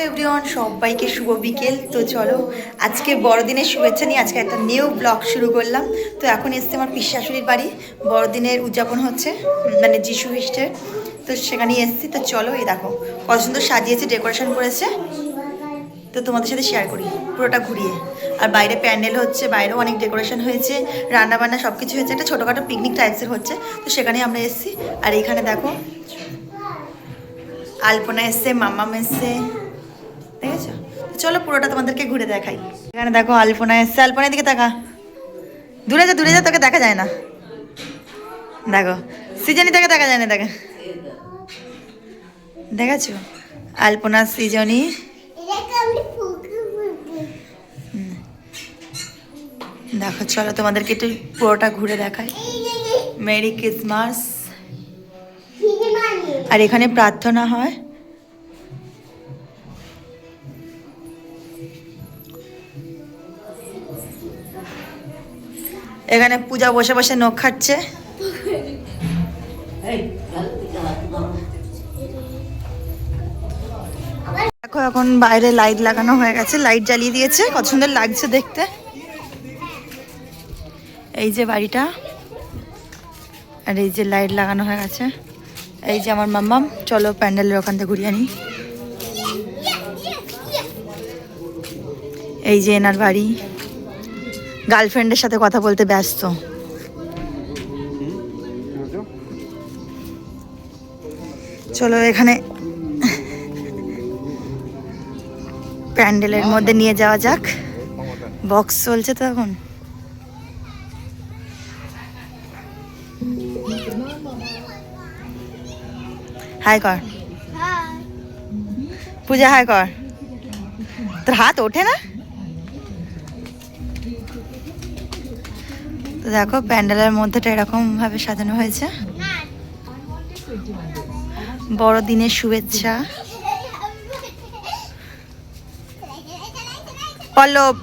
Everyone, সবাইকে শুভ বিকেল। তো চলো আজকে বড়দিনের শুভেচ্ছা নিয়ে আজকে একটা নিউ ব্লগ শুরু করলাম। তো এখন এসছে আমার পিসি শাশুড়ির বাড়ি, বড়দিনের উদযাপন হচ্ছে, মানে যিশু খ্রিস্টের। তো সেখানেই এসছি। তো চলো, এই দেখো কত সুন্দর সাজিয়েছে, ডেকোরেশন করেছে। তো তোমাদের সাথে শেয়ার করি পুরোটা ঘুরিয়ে। আর বাইরে প্যান্ডেল হচ্ছে, বাইরেও অনেক ডেকোরেশন হয়েছে, রান্নাবান্না সব কিছু হয়েছে, একটা ছোটোখাটো পিকনিক টাইপসের হচ্ছে। তো সেখানেই আমরা এসেছি। আর এইখানে দেখো আলপনা এসছে, মাম্মাম এসছে, ঠিক আছে। চলো পুরোটা তোমাদেরকে ঘুরে দেখাই। এখানে দেখো আলপনা এসছে, আলপনার দিকে তাকা, দূরে যা দূরে যা, তোকে দেখা যায় না। দেখো সৃজনী, তাকে দেখা যায় না, দেখে দেখাচ্ছো আলপনা সৃজনী। দেখো চলো তোমাদেরকে একটু পুরোটা ঘুরে দেখাই। Merry Christmas. আর এখানে প্রার্থনা হয়। এখানে পূজা বসে বসে নখ খাচ্ছে। দেখো এখন বাইরে লাইট লাগানো হয়ে গেছে, লাইট জ্বালিয়ে দিয়েছে, কত সুন্দর লাগছে দেখতে। এই যে বাড়িটা, আর এই যে লাইট লাগানো হয়ে গেছে। এই যে আমার মাম্মাম। চলো প্যান্ডেলের ওখান থেকে ঘুরিয়ে আনি। এই যে এনার বাড়ি, গার্লফ্রেন্ডের সাথে কথা বলতে ব্যস্ত। চলো এখানে প্যান্ডেলের মধ্যে নিয়ে যাওয়া যাক। বক্স চলছে তো এখন। হাই কর পূজা, হাই কর। তোর হাত ওঠে না। তো দেখো প্যান্ডেলের মধ্যেটা এরকম ভাবে সাজানো হয়েছে। বড়দিনের শুভেচ্ছা। পল্লব,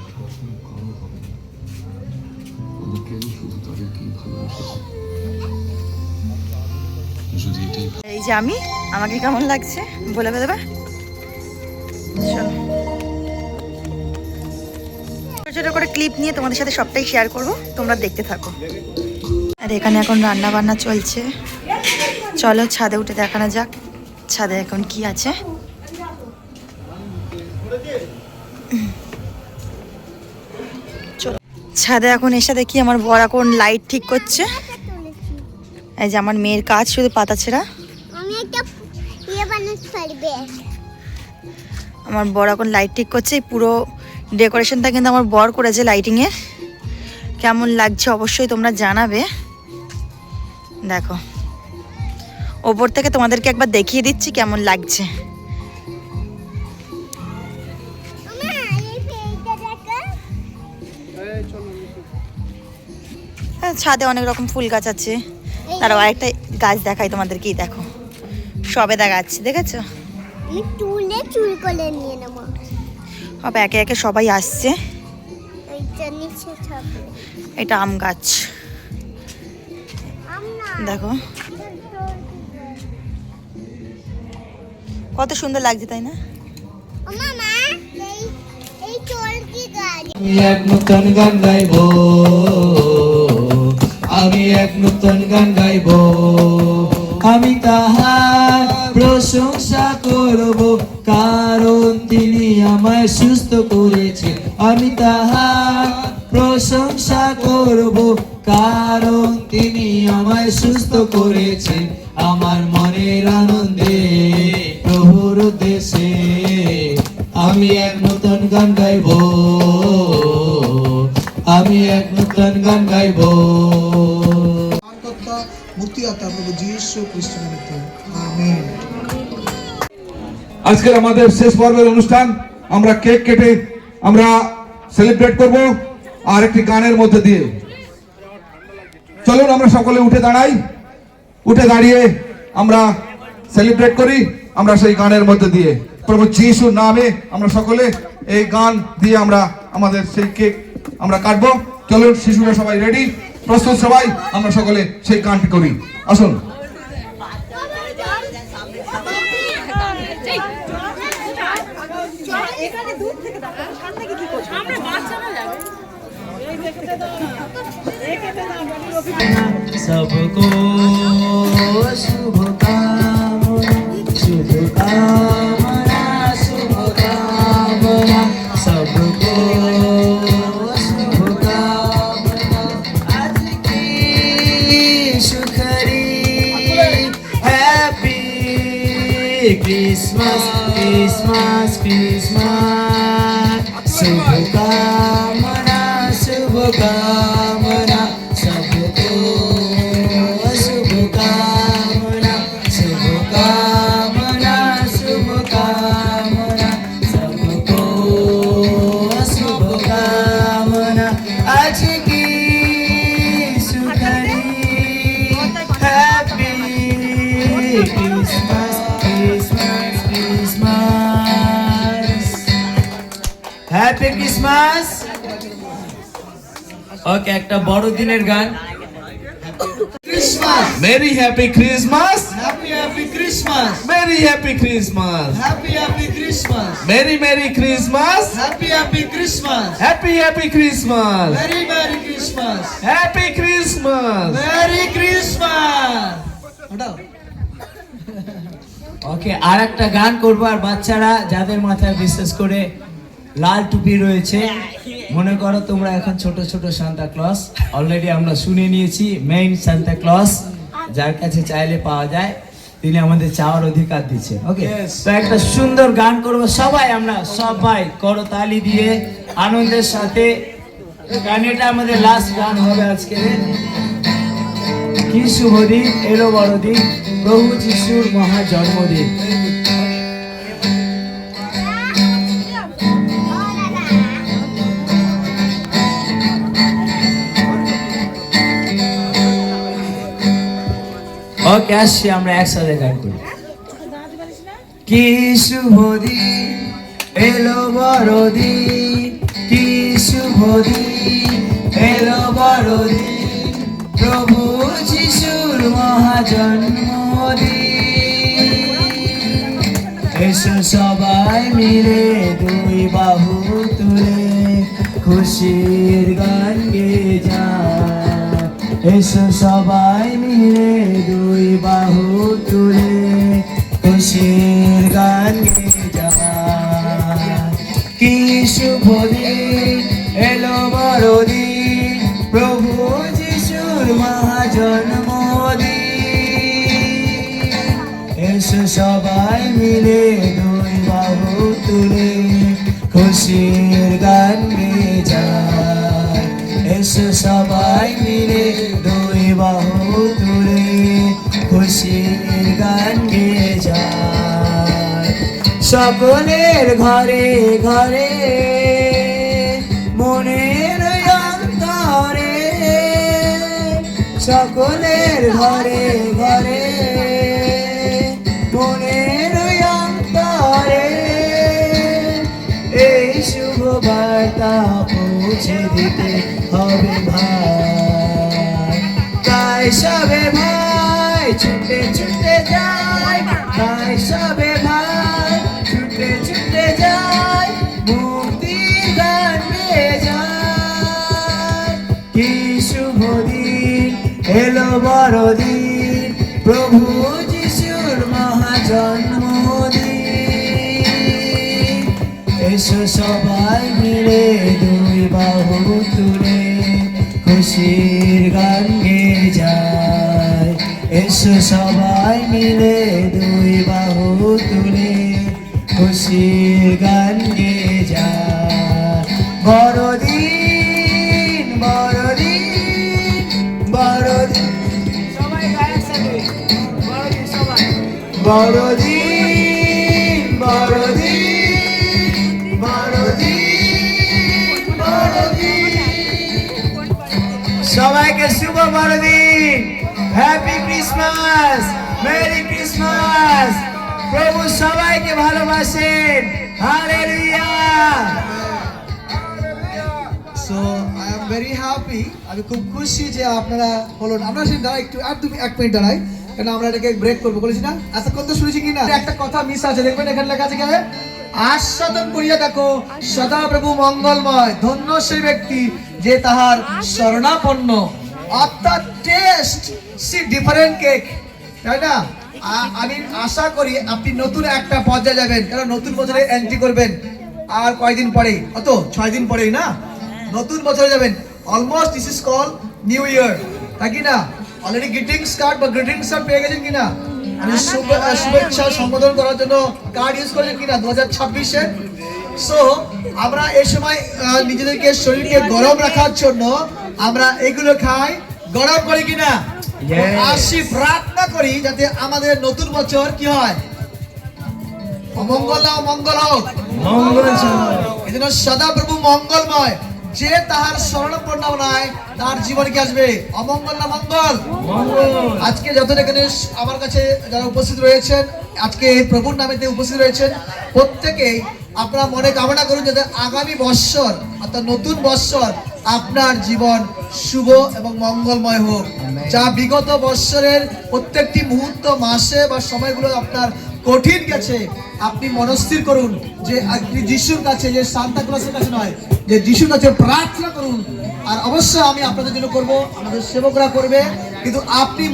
এই যে আমি, আমাকে কেমন লাগছে বলে দেবে। চলো ছোট করে ক্লিপ নিয়ে তোমাদের সাথে সবটাই শেয়ার করব, তোমরা দেখতে থাকো। আর এখানে এখন রান্না বান্না চলছে। চলো ছাদে উঠে দেখানো যাক ছাদে এখন কি আছে। চলো ছাদে এখন এসে দেখি আমার বর এখন লাইট ঠিক করছে। এই যে আমার মেয়ের কাজ শুধু পাতা ছেঁড়া। আমার বর এখন লাইট ঠিক করছে। পুরো ডেকোরেশনটা কিন্তু আমার বর করেছে লাইটিংয়ের। কেমন লাগছে অবশ্যই তোমরা জানাবে। দেখো ওপর থেকে তোমাদেরকে একবার দেখিয়ে দিচ্ছি কেমন লাগছে। হ্যাঁ, ছাদে অনেক রকম ফুল গাছ আছে। তারও আরেকটা গাছ দেখাই তোমাদেরকে। দেখো সবেদা গাছ, দেখেছো? হবে একে একে সবাই আসছে। এটা আম গাছ, দেখো কত সুন্দর লাগছে, তাই না? আমি এক নতুন গান গাইব, আমি এক নতুন গান গাইব, আমি তাহার প্রশংসা করব, কারণ তিনি আমায় সুস্থ করেছেন। আমি তাহার প্রশংসা করব, কারণ তিনি আমায় সুস্থ করেছেন। আমার মনের আনন্দে প্রভুর দেশে আমি এক নতুন গান গাইব, আমি এক নতুন গান গাইব। মুক্তিদাতা প্রভু যীশু খ্রিস্টের নামে আমেন। আজকের আমাদের শেষ পর্বের অনুষ্ঠান, আমরা কেক কেটে আমরা সেলিব্রেট করব আর একটি গানের মধ্যে দিয়ে। চলুন আমরা সকলে উঠে দাঁড়াই, উঠে দাঁড়িয়ে আমরা সেলিব্রেট করি আমরা সেই গানের মধ্যে দিয়ে। প্রভু যিশুর নামে আমরা সকলে এই গান দিয়ে আমরা আমাদের সেই কেক আমরা কাটবো। চলুন শিশুরা সবাই রেডি, প্রস্তুত সবাই, আমরা সকলে সেই গানটি করি। আসুন। এখানে দূর থেকে দেখো সামনে কি করছো সামনে বাচ্চারা যাবে এই দেখতে দাও এখানে না বাড়ির অভিজ্ঞতা सबको शुभकामना शुभकामना शुभकामना सबको शुभकामना आज की सुखरी हैप्पी क्रिसमस क्रिसमस क्रिसमस शुभकामना शुभकामना सबको शुभकामना शुभकामना शुभकामना सबको शुभकामना आज की सुखरी happy Christmas Christmas Christmas happy Christmas okay একটা বড় দিনের গান Christmas. Merry happy Christmas. Happy happy Christmas. Merry happy Christmas. Happy happy Christmas. Merry merry Christmas. Happy happy Christmas. Happy happy Christmas. Very merry Christmas. Happy Christmas. Merry Christmas. ওটাও ওকে আর একটা গান করবো আর বাচ্চারা যাদের মাথায় বিশেষ করে লাল টুপি রয়েছে মনে করো তোমরা এখন ছোট ছোট সান্তা ক্লজ অলরেডি আমরা শুনে নিয়েছি মেইন সান্তা ক্লজ যার কাছে চাইলে পাওয়া যায় তিনি আমাদের চাওয়ার অধিকার দিচ্ছে ওকে Yes. তো একটা সুন্দর গান করবো সবাই আমরা সবাই করতালি দিয়ে আনন্দের সাথে গান এটা আমাদের লাস্ট গান হবে আজকে কি শুভ দিন এলো বড়দিন প্রভু যিশুর মহা জন্মদিন ওকে আসছি আমরা একসাথে গান করি কি শুভ দিন এলো বড়দিন কি শুভ দিন এলো বড়দিন প্রভু যিশুর মহা জন্মদিন এসো সবাই মিলে দুই বাহু তুলে খুশির গান গেয়ে যায় এসো সবাই মিলে দুই বাহু তুলে খুশির গান গেয়ে যায় কি শুভ দিন এলো বড়দিন প্রভু যিশুর মহা জন্মদিন এসো সবাই মিলে দুই বাহু তুলে খুশির গান গেয়ে যায় এসো সবাই মিলে দুই বাহু তুলে খুশির গান গেয়ে যায় সকলের ঘরে ঘরে মনের অন্তরে সকলের ঘরে ঘরে মনের অন্তরে এই শুভ বার্তা পৌঁছে দিতে হবে ভাই তাই সবে ভাই ছুটে ছুটে যায় তাই সবে ভাই ছুটে ছুটে যায় মুক্তি গান গেয়ে যায় কি শুভ দিন এলো বড়দিন প্রভু যিশুর মহা জন্মদিন এসো সবাই মিলে দুই বাহু তুলে খুশির গান গেয়ে যায় এসো সবাই মিলে দুই বাহু তুলে খুশির গান গেয়ে যায় বড়দিন বড়দিন বড়দিন সবাই গায়ের সাথে বড়দিন সবাই বড়দিন বড়দিন বড়দিন বড়দিন সবাইকে শুভ বড়দিন হ্যাপি ক্রিসমাস মেরি ক্রিসমাস প্রভু সবাইকে ভালোবাসেন hallelujah so I am very happy আমি খুব খুশি যে আপনারা হলো আমরা সেই দাঁড়াই একটু আর 1 মিনিট দাঁড়াই কারণ আমরা এটাকে ব্রেক করবো বলেছি না আচ্ছা কথা শুনেছি কি না একটা কথা মিস আছে দেখবেন এখানে লেখা আছে কি আস্বাদন করিয়া দেখো সদাপ্রভু মঙ্গলময়। ধন্য সেই ব্যক্তি যে তাহার শরণাপন্ন। অর্থাৎ টেস্ট সি ডিফারেন্ট কেক, তাই না? আমি আশা করি আপনি নতুন একটা পর্যায়ে যাবেন, কারণ নতুন বছরে এন্ট্রি করবেন আর কয়দিন পরেই, কত 6 দিন পরেই না নতুন বছরে যাবেন। Almost this is call new year, তাই কি না? অলরেডি গ্রিটিংস কার্ড বা গ্রিটিংস কার্ড পেয়ে গেছেন কিনা? মানে শুভেচ্ছা সম্বোধন করার জন্য কার্ড ইউজ করেছেন কিনা 2026-এ? সো আমরা এই সময় নিজেদেরকে শরীরকে গরম রাখার জন্য আমরা এগুলো খাই, গরম করি কিনা? আসি প্রার্থনা করি যাতে আমাদের নতুন বছর কি হয়, অমঙ্গল না মঙ্গল হোক, মঙ্গল এই জন্য সদাপ্রভু মঙ্গলময়। যে তাহার শরণাপন্ন নয় তার জীবনে কি আসবে, অমঙ্গল না মঙ্গল? আজকে যত এখানে আমার কাছে যারা উপস্থিত রয়েছেন, আজকে এই প্রভুর নামেতে উপস্থিত রয়েছেন, প্রত্যেকেই আপনারা মনে কামনা করুন যাতে আগামী বৎসর অর্থাৎ নতুন বৎসর আপনার জীবন শুভ এবং মঙ্গলময় হোক। যা বিগত বৎসরের প্রত্যেকটি মুহূর্ত, মাসে বা সময়গুলো আপনার কঠিন গেছে, আপনি মনস্থির করুন যে আপনি যিশুর কাছে, যে সান্তা ক্লসের কাছে নয়, যে যিশুর কাছে প্রার্থনা করুন। আর অবশ্যই আমি আপনাদের জন্য করব, আমাদের সেবকরা করবে, কিন্তু আপনি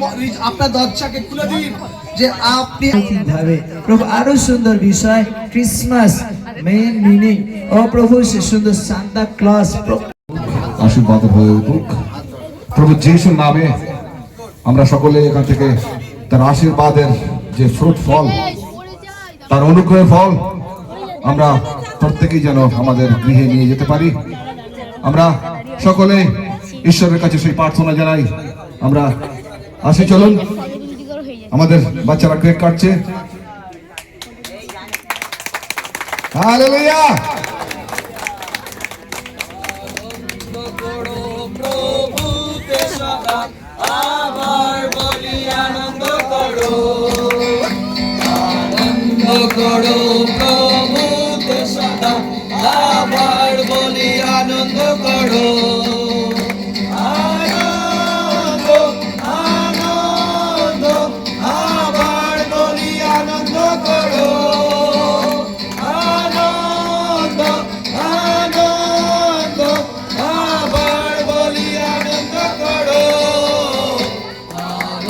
আপনার দরজাকে খুলে দিন যে আপনি ভাবে প্রভু আরো সুন্দর বিষয় ক্রিসমাস মেইন মিনিং। ও প্রভু সে সুন্দর সান্তা ক্লজ আশীর্বাদ হয়ে উঠুক প্রভু যিশুর নামে। আমরা সকলে এখান থেকে তার আশীর্বাদের যে ফ্রুট ফল, তার অনুগ্রহের ফল আমরা প্রত্যেকেই যেন আমাদের গৃহে নিয়ে যেতে পারি। আমরা সকলে ঈশ্বরের কাছে সেই প্রার্থনা জানাই। আমরা আসি, চলুন, আমাদের বাচ্চারা কেক কাটছে। হালেলুয়া। করো প্রভুতে সদা আবার বলি আনন্দ করো। আনন্দ আনন্দ আবার বলি আনন্দ করো। আনন্দ আনন্দ আবার বলি আনন্দ করো।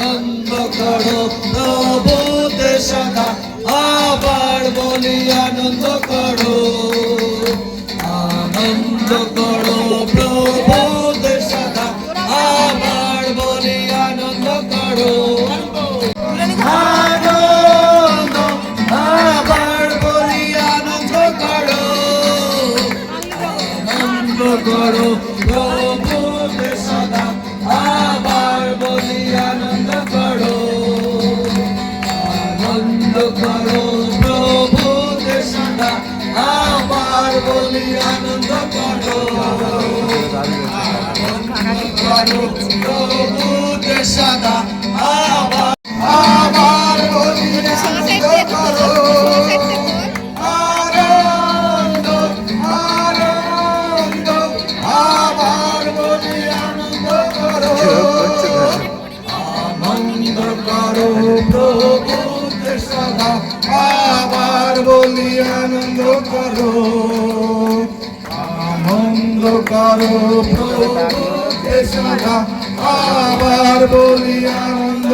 আনন্দ করো প্রভুতে সদা আবার বলি আনন্দ করো। আনন্দ করো প্রভুতে সদা আবার বলি আনন্দ করো। আনন্দ আবার বলি আনন্দ করো। আনন্দ করো প্রভুতে সদা আবার বলি আনন্দ করো। আনন্দ করো প্রভুতে সদা আবার বলি আনন্দ করো। প্রভুতে সদা আবার আবার বলি আনন্দ করো। আনন্দ আনন্দ আবার বলি আনন্দ করো। আনন্দ করো প্রভুতে সদা আবার বলি আনন্দ করো। আনন্দ করো প্রভুতে সদা আবার বলি আনন্দ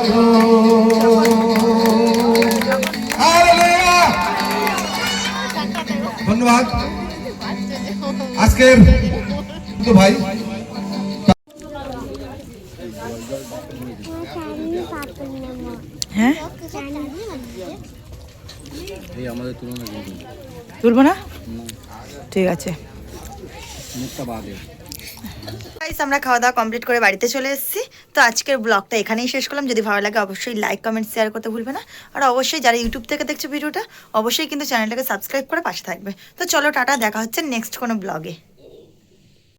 করো। হালেলুয়া। ধন্যবাদ। আজকের ভাই হ্যাঁ তুলবো না, ঠিক আছে। গাইস, আমরা খাওয়া দাওয়া কমপ্লিট করে বাড়িতে চলে এসেছি। তো আজকের ব্লগটা এখানেই শেষ করলাম। যদি ভালো লাগে অবশ্যই লাইক কমেন্ট শেয়ার করতে ভুলবে না। আর অবশ্যই যারা ইউটিউব থেকে দেখছো ভিডিওটা, অবশ্যই কিন্তু চ্যানেলটাকে সাবস্ক্রাইব করে পাশে থাকবে। তো চলো টাটা, দেখা হচ্ছে নেক্সট কোনো ব্লগে।